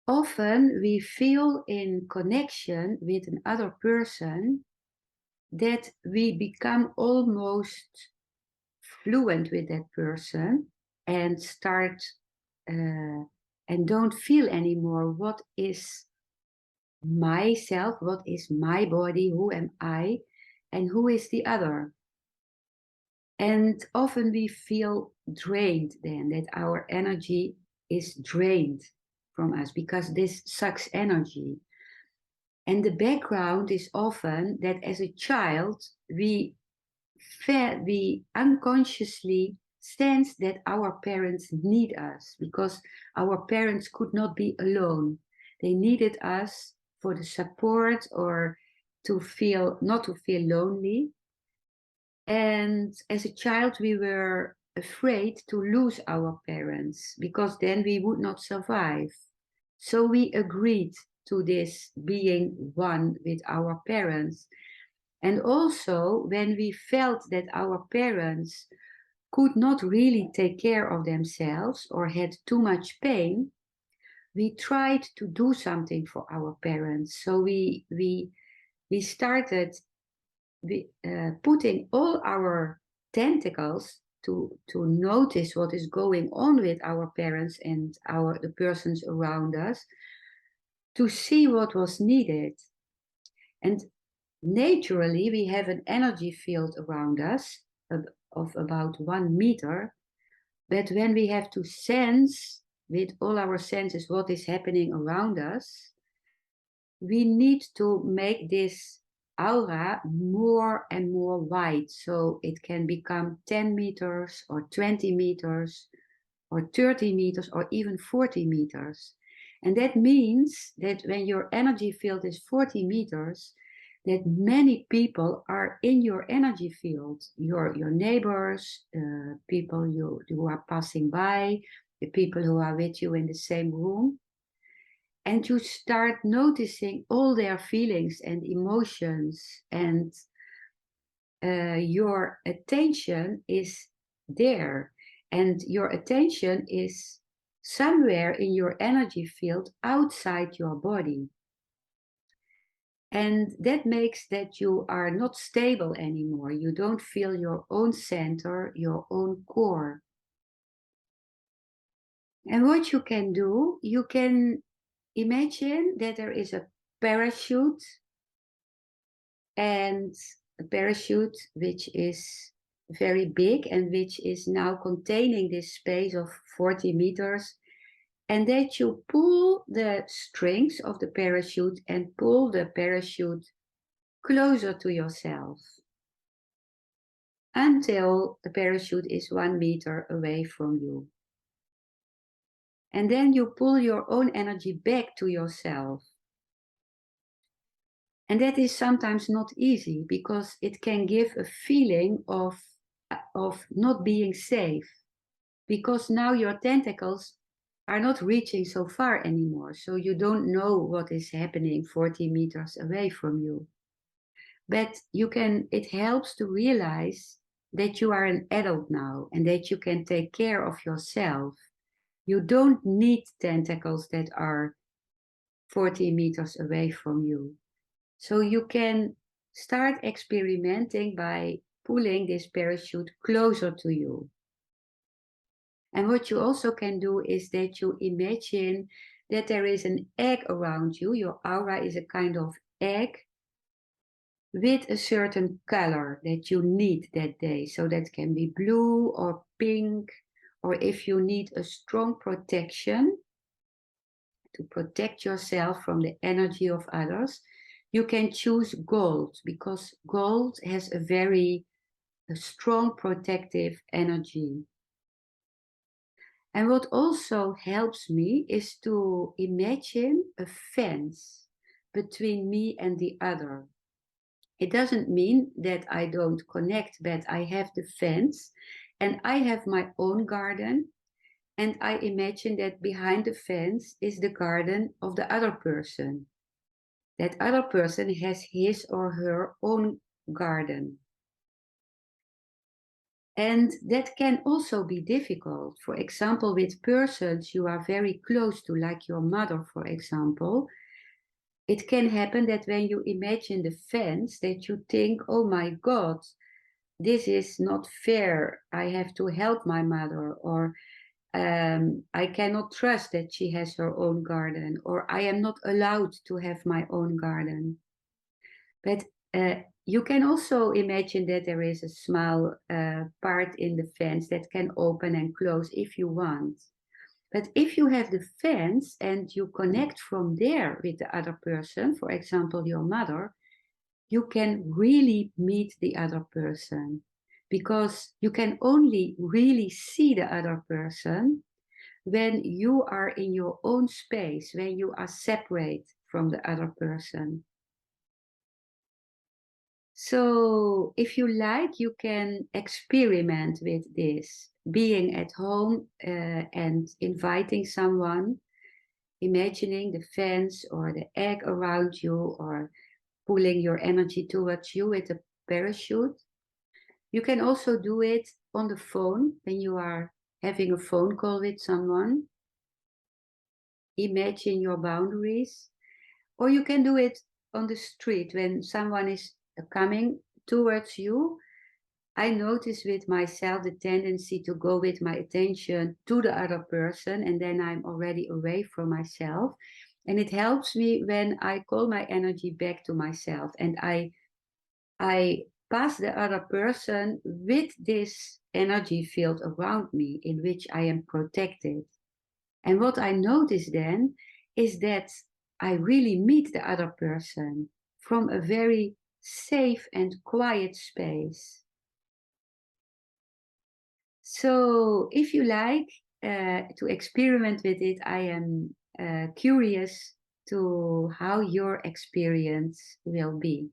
Often we feel in connection with another person that we become almost fluent with that person and start and don't feel anymore what is myself, what is my body, who am I, and who is the other. And often we feel drained then, that our energy is drained from us because this sucks energy. And the background is often that as a child, we unconsciously sense that our parents need us because our parents could not be alone. They needed us for the support or to feel not to feel lonely. And as a child, we were afraid to lose our parents because then we would not survive. So we agreed to this being one with our parents. And also, when we felt that our parents could not really take care of themselves or had too much pain, we tried to do something for our parents. So we started putting all our tentacles to notice what is going on with our parents and the persons around us, to see what was needed. And naturally, we have an energy field around us of about 1 meter. But when we have to sense with all our senses what is happening around us, we need to make this aura more and more wide. So it can become 10 meters or 20 meters or 30 meters or even 40 meters. And that means that when your energy field is 40 meters, that many people are in your energy field, your neighbors, people who are passing by, the people who are with you in the same room. And you start noticing all their feelings and emotions, and your attention is there, and your attention is somewhere in your energy field outside your body. And that makes that you are not stable anymore. You don't feel your own center, your own core. And what you can do, you can imagine that there is a parachute, and a parachute which is very big and which is now containing this space of 40 meters, and that you pull the strings of the parachute and pull the parachute closer to yourself until the parachute is 1 meter away from you. And then you pull your own energy back to yourself. And that is sometimes not easy because it can give a feeling of not being safe, because now your tentacles are not reaching so far anymore. So you don't know what is happening 40 meters away from you. But it helps to realize that you are an adult now and that you can take care of yourself. You don't need tentacles that are 40 meters away from you. So you can start experimenting by pulling this parachute closer to you. And what you also can do is that you imagine that there is an egg around you. Your aura is a kind of egg with a certain color that you need that day. So that can be blue or pink, or if you need a strong protection to protect yourself from the energy of others, you can choose gold, because gold has a strong protective energy. And what also helps me is to imagine a fence between me and the other. It doesn't mean that I don't connect, but I have the fence and I have my own garden. And I imagine that behind the fence is the garden of the other person. That other person has his or her own garden. And that can also be difficult. For example, with persons you are very close to, like your mother, for example, it can happen that when you imagine the fence, that you think, oh my God, this is not fair. I have to help my mother, or I cannot trust that she has her own garden, or I am not allowed to have my own garden. But you can also imagine that there is a small part in the fence that can open and close if you want. But if you have the fence and you connect from there with the other person, for example, your mother, you can really meet the other person, because you can only really see the other person when you are in your own space, when you are separate from the other person. So, if you like, you can experiment with this, being at home and inviting someone, imagining the fence or the egg around you, or pulling your energy towards you with a parachute. You can also do it on the phone when you are having a phone call with someone. Imagine your boundaries. Or you can do it on the street when someone is coming towards you. I notice with myself the tendency to go with my attention to the other person, and then I'm already away from myself. And it helps me when I call my energy back to myself, and I pass the other person with this energy field around me in which I am protected. And what I notice then is that I really meet the other person from a very safe and quiet space. So, if you like to experiment with it, I am curious to how your experience will be.